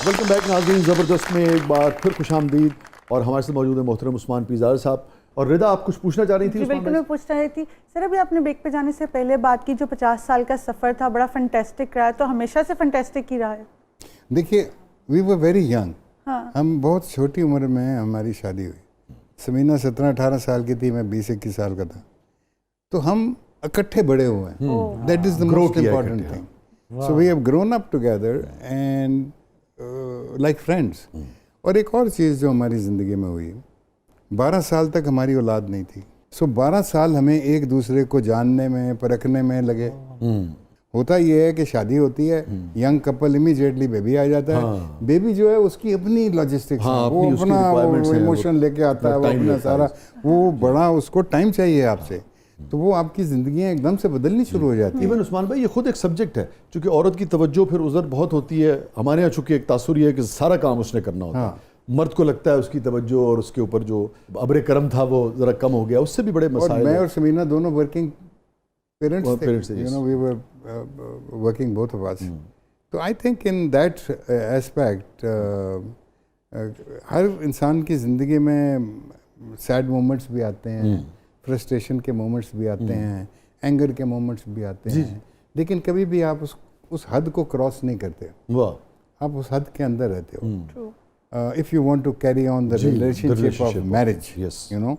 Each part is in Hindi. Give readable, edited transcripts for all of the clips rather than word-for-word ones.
वेलकम बैक नाज़रीन। ज़बरदस्त में एक बार फिर खुशामदीद और हमारे साथ मौजूद है मोहतरम उस्मान पीज़ार साहब। और रिदा, आप कुछ पूछना चाह रही थी? बिल्कुल, मैं पूछना रही थी सर, अभी आपने ब्रेक पे जाने से पहले बात की जो 50 साल का सफ़र था बड़ा फंटेस्टिक रहा है, तो हमेशा से फंटेस्टिक ही रहा है। देखिए, वी वर वेरी यंग। हाँ। हम बहुत छोटी उम्र में हमारी शादी हुई। समीना 17-18 साल की थी, मैं 20-21 साल का था। तो हम इकट्ठे बड़े हुए हैं। That is the most important thing. So we have grown up together and like friends. और एक और चीज़ जो हमारी ज़िंदगी में हुई, 12 साल तक हमारी औलाद नहीं थी। सो 12 साल हमें एक दूसरे को जानने में, परखने में लगे। होता ये है कि शादी होती है, यंग कपल इमीडिएटली बेबी आ जाता है। बेबी जो है उसकी अपनी लॉजिस्टिक्स है, वो अपना इमोशन लेके आता है, वो अपना सारा, वो बड़ा, उसको टाइम चाहिए आपसे। तो वो आपकी ज़िंदगियाँ एकदम से बदलनी शुरू हो जाती है। इवन उस्मान भाई, ये खुद एक सब्जेक्ट है, चूँकि औरत की तवज्जो फिर उधर बहुत होती है। हमारे यहाँ चूँकि एक तासुर है कि सारा काम उसने करना होता है। मर्द को लगता है उसकी तवज्जो और उसके ऊपर जो अब्रे करम था वो ज़रा कम हो गया, उससे भी बड़े मसाइल। मैं और समीना दोनों वर्किंग पेरेंट्स थे, you know, we were working both of us. तो I think in that aspect हर इंसान की ज़िंदगी में सैड मोमेंट्स भी आते हैं, फ्रस्ट्रेशन के मोमेंट्स भी आते हैं, एंगर के मोमेंट्स भी आते हैं, लेकिन कभी भी आप उस हद को क्रॉस नहीं करते। वाह, आप उस हद के अंदर रहते हो। If you want to carry on the relationship of marriage, you know,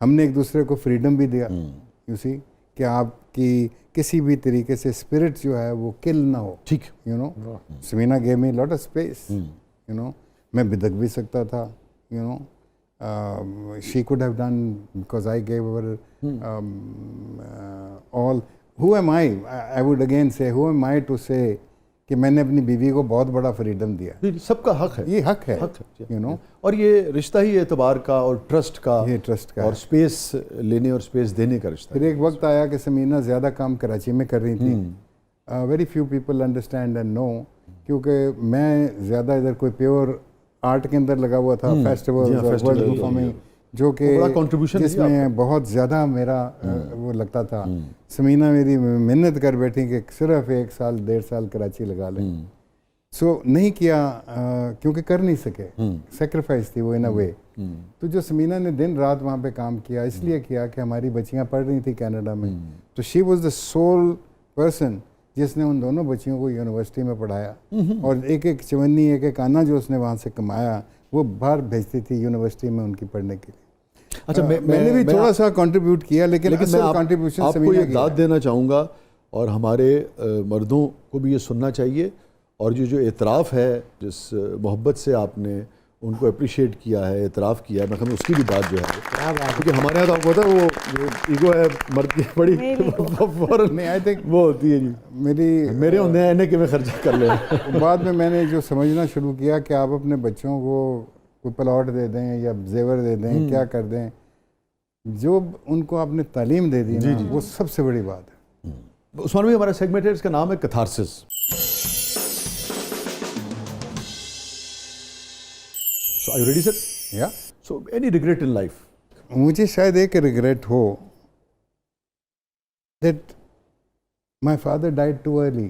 हमने एक दूसरे को फ्रीडम भी दिया, यू सी, कि आपकी किसी भी तरीके से स्पिरिट जो है वो किल ना हो। ठीक, you know, Sameena gave me lot of space, you know, मैं बिदक भी सकता था, you know, she could have done, because I gave her all. Who am I? I would again say, who am I to say कि मैंने अपनी बीवी को बहुत बड़ा फ्रीडम दिया। सबका हक है, ये हक है, यू नो। और ये रिश्ता ही एतबार का और ट्रस्ट का, ये ट्रस्ट का और स्पेस लेने और स्पेस देने का रिश्ता। फिर एक वक्त आया कि समीना ज़्यादा काम कराची में कर रही थी। Very few people understand and know, क्योंकि मैं ज़्यादा इधर कोई प्योर आर्ट के अंदर लगा हुआ था, फेस्टिवल, वर्ल्ड परफॉर्मिंग, जो कि जिसमें बहुत ज़्यादा मेरा वो लगता था। समीना मेरी मेहनत कर बैठी कि सिर्फ 1 साल 1.5 साल कराची लगा लें। सो नहीं किया, क्योंकि कर नहीं सके, सेक्रीफाइस थी वो इन अ वे। तो जो समीना ने दिन रात वहाँ पे काम किया, इसलिए किया कि हमारी बच्चियाँ पढ़ रही थी कनाडा में। तो she was the sole person जिसने उन दोनों बच्चियों को यूनिवर्सिटी में पढ़ाया, और एक एक चवन्नी, एक एक आना जो उसने वहाँ से कमाया वो बाहर भेजती थी यूनिवर्सिटी में उनकी पढ़ने के लिए। अच्छा, मैंने भी थोड़ा सा कंट्रीब्यूट किया, लेकिन कंट्रीब्यूशन आपको ये दाद देना चाहूँगा, और हमारे मर्दों को भी ये सुनना चाहिए। और जो एतराफ़ है, जिस मोहब्बत से आपने उनको अप्रिशिएट किया है, एतराफ़ किया है, मैं कहूँ उसकी भी बात जो है, क्योंकि हमारे यहाँ तो आपको पता है वो ईगो है मर्द की बड़ी, फौरन नहीं, आई थिंक वो होती है जी, मेरे होंगे हैं इन्हें कि मैं खर्चा कर ले। बाद में मैंने जो समझना शुरू किया कि आप अपने बच्चों को कोई प्लॉट दे दें या जेवर दे दें, क्या कर दें, जो उनको आपने तालीम दे दी ना, वो सबसे बड़ी बात है। उस्मान भाई, हमारा सेगमेंट है, इसका नाम है catharsis. So are you ready, sir? Yeah. So any regret in life? मुझे शायद एक रिग्रेट हो, that my father died too early.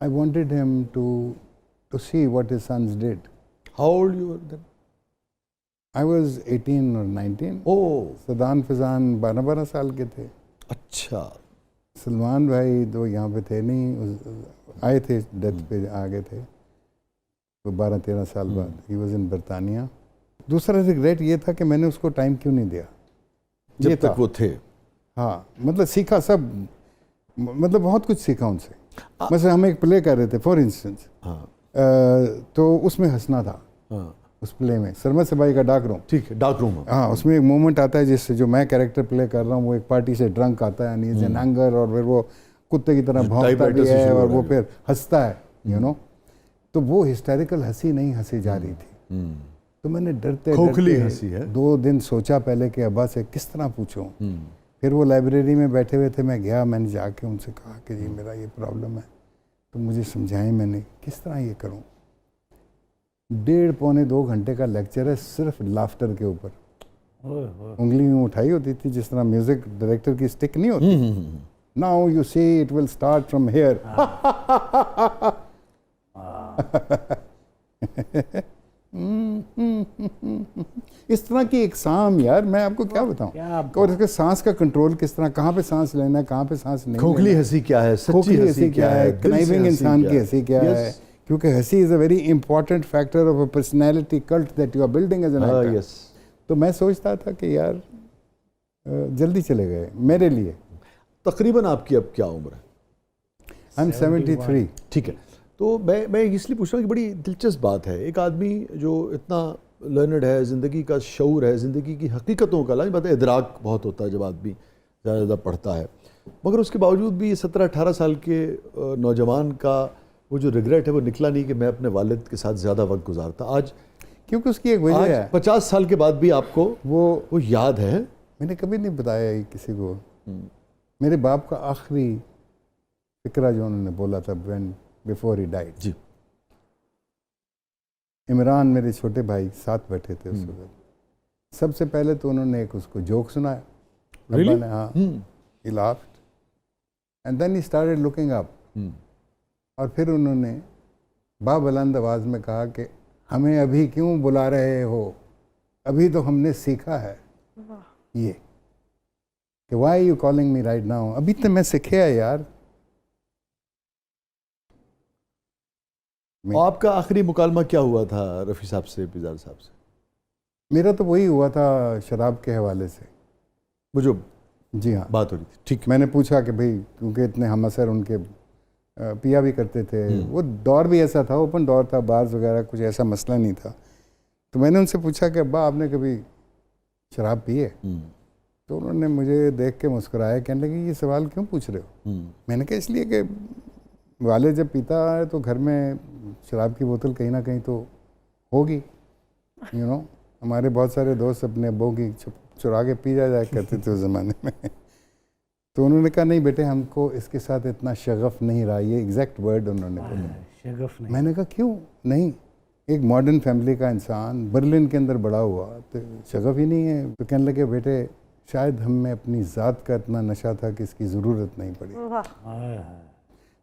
I wanted him to see what his sons did. How old you were then? I was 18 or 19. Oh. सदान Fizaan 12 साल के थे। अच्छा। सलमान भाई तो यहाँ पे थे नहीं, आए थे, डेथ पे आ गए थे तो 12-13 साल बाद। ही वॉज इन बरतानिया। दूसरा रिग्रेट ये था कि मैंने उसको टाइम क्यों नहीं दिया जब तक वो थे। हाँ, मतलब सीखा सब, मतलब बहुत कुछ सीखा उनसे। मतलब हम एक प्ले कर रहे थे फॉर इंस्टेंस, तो उसमें हंसना था। उस प्ले में सरमद सबाई का डार्क रूम, ठीक है, डार्क रूम, हाँ, उसमें एक मोमेंट आता है जिससे जो मैं कैरेक्टर प्ले कर रहा हूँ, वो एक पार्टी से ड्रंक आता है, नीज एन एंगर, और फिर वो कुत्ते की तरह भौंकता भी है और वो फिर हंसता है, यू नो। तो वो हिस्टेरिकल हंसी नहीं हंसी जा रही थी। तो मैंने डरते खोखली हंसी है। 2 दिन सोचा पहले कि अब्बा से किस तरह पूछूं। फिर वो लाइब्रेरी में बैठे हुए थे, मैं गया, मैंने जाके उनसे कहा कि जी मेरा ये प्रॉब्लम है, तो मुझे समझाएं मैंने किस तरह ये करूं। 1.5-2 घंटे का लेक्चर है सिर्फ लाफ्टर के ऊपर। उंगली में उठाई होती थी जिस तरह म्यूजिक डायरेक्टर की स्टिक नहीं होती। Now you see it will start from here. इस तरह की एक शाम यार, मैं आपको क्या बताऊं। और इसके सांस का कंट्रोल किस तरह, कहाँ पे सांस लेना है, कहाँ पे सांस नहीं खोखली लेना है। हंसी क्या है, सच्ची खोखली हंसी क्या है, दिल से कनाइविंग हंसी इंसान क्या की है। हंसी क्या Yes. है, क्योंकि हंसी is a very important factor of a personality cult that you are building as an हाँ, एक्टर। yes. तो मैं सोचता था कि यार जल्दी चले गए मेरे लिए। तकरीबन आपकी अब क्या उम्र है? I am 73। ठीक है, तो मैं इसलिए पूछ रहा हूँ कि बड़ी दिलचस्प बात है, एक आदमी जो इतना लर्नड है, ज़िंदगी का शऊर है, ज़िंदगी की हकीकतों का लाइन बात है, इदराक बहुत होता है जब आदमी ज़्यादा पढ़ता है, मगर उसके बावजूद भी 17-18 साल के नौजवान का वो जो रिग्रेट है वो निकला नहीं कि मैं अपने वालिद के साथ ज़्यादा वक्त गुजारता। आज क्योंकि उसकी एक वजह है, 50 साल के बाद भी आपको वो याद है। मैंने कभी नहीं बताया ये किसी को। मेरे बाप का आखिरी फिक्रा जो उन्होंने बोला था व्हेन बिफोर ही डाइड। जी। इमरान मेरे छोटे भाई साथ बैठे थे उस वक्त। सबसे पहले तो उन्होंने एक उसको जोक सुनाया। Really? अब्बा ने, हाँ, he laughed and then he started looking up। और फिर उन्होंने बाबुलंद आवाज में कहा कि हमें अभी क्यों बुला रहे हो, अभी तो हमने सीखा है ये कि why are you calling me right now, अभी तो मैं सीखे है यार। और आपका आखिरी मुकालमा क्या हुआ था रफ़ी साहब से, पिज़ार साहब से? मेरा तो वही हुआ था शराब के हवाले से। वो जो जी हाँ, बात हो रही थी। ठीक। मैंने पूछा कि भाई, क्योंकि इतने हम असर उनके पिया भी करते थे, वो दौर भी ऐसा था, ओपन दौर था, बार्स वगैरह कुछ ऐसा मसला नहीं था। तो मैंने उनसे पूछा कि अब्बा आपने कभी शराब पी है? तो उन्होंने मुझे देख के मुस्कुराया, कहने लगे ये सवाल क्यों पूछ रहे हो? मैंने कहा इसलिए कि वाले जब पीता है तो घर में शराब की बोतल कहीं ना कहीं तो होगी, यू नो। हमारे बहुत सारे दोस्त अपने अब्बों की चुरा के पी जाया करते थे उस ज़माने में। तो उन्होंने कहा नहीं बेटे, हमको इसके साथ इतना शगफ नहीं रहा, ये एग्जैक्ट वर्ड उन्होंने बोला। शगफ नहीं। मैंने कहा क्यों नहीं, एक मॉडर्न फैमिली का इंसान बर्लिन के अंदर बड़ा हुआ तो शगफ ही नहीं है। तो कहने लगे बेटे शायद हम में अपनी ज़ात का इतना नशा था कि इसकी ज़रूरत नहीं पड़ी।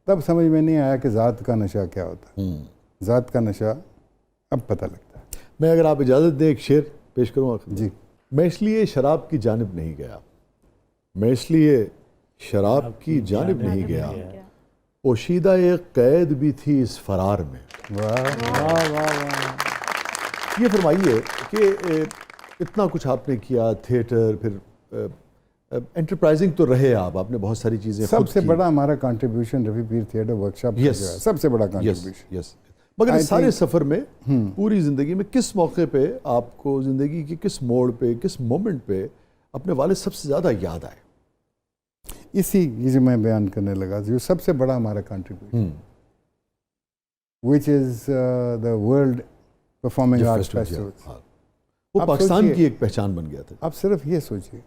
तब समझ में नहीं आया कि ज़ात का नशा क्या होता है। ज़ात का नशा अब पता लगता है। मैं अगर आप इजाज़त दें एक शेर पेश करूँ आखिर। जी। मैं इसलिए शराब की जानिब नहीं गया, मैं इसलिए शराब की जानिब नहीं गया, पोशीदा एक कैद भी थी इस फरार में। वाह वाह वाह वाह। ये फरमाइए कि इतना कुछ आपने किया, थिएटर, फिर एंटरप्राइजिंग तो रहे आप, आपने बहुत सारी चीज़ें खुद सबसे की। बड़ा हमारा कंट्रीब्यूशन रवि पीर थिएटर वर्कशॉप Yes. जो है सबसे बड़ा यस कंट्रीब्यूशन। यस। मगर I इस सारे think- सफ़र में पूरी ज़िंदगी में किस मौके पे आपको ज़िंदगी के किस मोड़ पे, किस मोमेंट पे अपने वालिद सबसे ज़्यादा याद आए? इसी ये जो मैं बयान करने लगा, जो सबसे बड़ा हमारा contribution which is the world performing arts festival. वो आप पाकिस्तान सोचिए- की एक पहचान बन गया था। आप सिर्फ ये सोचिए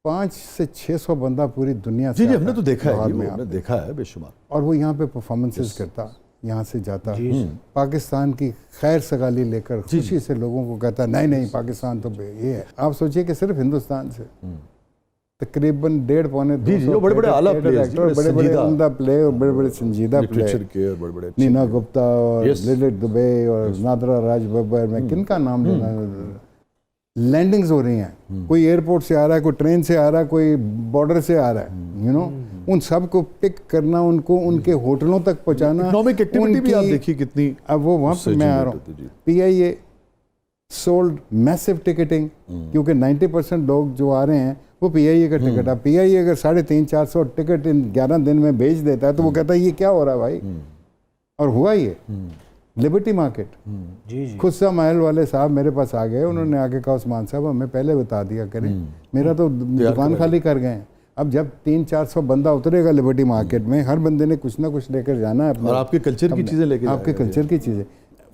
500 से 600 बंदा पूरी दुनिया जी से जी, आता हमने तो देखा है, लाहौर जी, में वो हमने आता। देखा है बेशुमार। और वो यहाँ पे परफॉर्मेंसेस करता, यहाँ से जाता, जी। पाकिस्तान की खैर सगाली लेकर खुशी से लोगों को कहता नहीं नहीं पाकिस्तान तो ये है। आप सोचिए कि सिर्फ हिंदुस्तान से तकरीबन 1.5-2 जी, जो बड़े-बड़े आला players, जी, बड़े बड़े बड़े संजीदा। उम्दा प्ले और बड़े बड़े संजीदा प्ले, लिटरेचर के और बड़े बड़े अच्छे नीना player। गुप्ता और Yes. लिलित दुबे और नादरा राज बब्बर, मैं किनका नाम लेना। लैंडिंग्स हो रही हैं, कोई एयरपोर्ट से आ रहा है, कोई ट्रेन से आ रहा है, कोई बॉर्डर से आ रहा है, यू नो। उन सब को पिक करना, उनको उनके होटलों तक पहुंचाना। इकोनॉमिक एक्टिविटी भी आप उनकी- देखिए कितनी। अब वो वहाँ पे मैं आ रहा जी। हूँ, PIA सोल्ड मैसिव टिकटिंग, क्योंकि 90% लोग जो आ रहे हैं वो PIA का टिकट। अब PIA अगर 350-400 टिकट इन 11 दिन में बेच देता है तो वो कहता है ये क्या हो रहा है भाई। और हुआ ये लिबर्टी मार्केट। जी जी। खुद सा महल वाले साहब मेरे पास आ गए, उन्होंने आके कहा उस्मान साहब हमें पहले बता दिया करें, मेरा तो दुकान खाली कर गए हैं। अब जब 300-400 बंदा उतरेगा लिबर्टी मार्केट में, हर बंदे ने कुछ ना कुछ लेकर जाना है अपना, और आपके कल्चर की चीज़ें लेके आपके जाएगा। कल्चर की चीज़ें।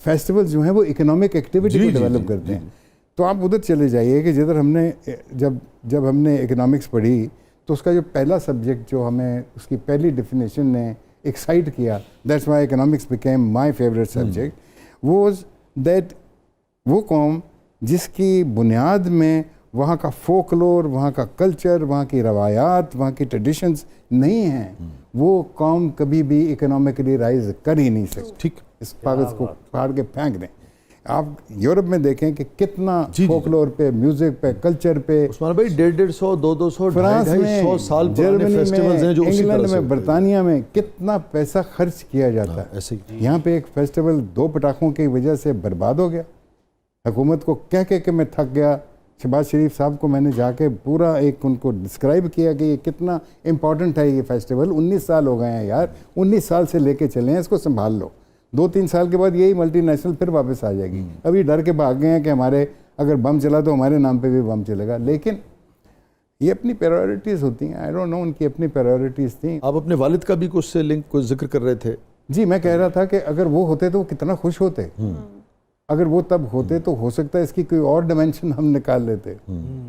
फेस्टिवल जो हैं वो इकोनॉमिक एक्टिविटी जी, को जी, डेवलप जी, करते जी, हैं। तो आप उधर चले जाइए कि जिधर हमने जब हमने इकोनॉमिक्स पढ़ी तो उसका जो पहला सब्जेक्ट जो हमें उसकी पहली डेफिनेशन ने एक्साइट किया, that's why economics became my favourite subject, was that वो कौम जिसकी बुनियाद में वहाँ का फोकलोर, वहाँ का कल्चर, वहाँ की रवायात, वहाँ की ट्रेडिशंस नहीं हैं, वो कौम कभी भी इकोनॉमिकली राइज कर ही नहीं सकती। ठीक। इस कागज़ को फाड़ के फेंक दें। आप यूरोप में देखें कि कितना फोकलोर पे, म्यूजिक पे, कल्चर पे, उस्मान भाई 150, 200, फ्रांस 250 साल में, पुराने जर्मनी फेस्टिवल्स हैं में, जो उसी इंग्लैंड तरह से में, बरतानिया में कितना पैसा खर्च किया जाता है। ऐसे ही यहाँ पे एक फेस्टिवल 2 पटाखों की वजह से बर्बाद हो गया। हुकूमत को कह के मैं थक गया। शहबाज शरीफ साहब को मैंने जाके पूरा एक उनको डिस्क्राइब किया कि ये कितना इम्पॉर्टेंट है ये फेस्टिवल। 19 साल हो गए हैं यार, 19 साल से लेके चले हैं, इसको संभाल लो। 2-3 साल के बाद यही मल्टीनेशनल फिर वापस आ जाएगी। अभी डर के भाग गए हैं कि हमारे अगर बम चला तो हमारे नाम पे भी बम चलेगा। लेकिन ये अपनी प्रायोरिटीज़ होती हैं। आई डोंट नो, उनकी अपनी प्रायोरिटीज़ थी। आप अपने वालिद का भी कुछ से लिंक कुछ जिक्र कर रहे थे। जी, मैं कह रहा था कि अगर वो होते तो वो कितना खुश होते। अगर वो तब होते तो हो सकता है इसकी कोई और डिमेंशन हम निकाल लेते।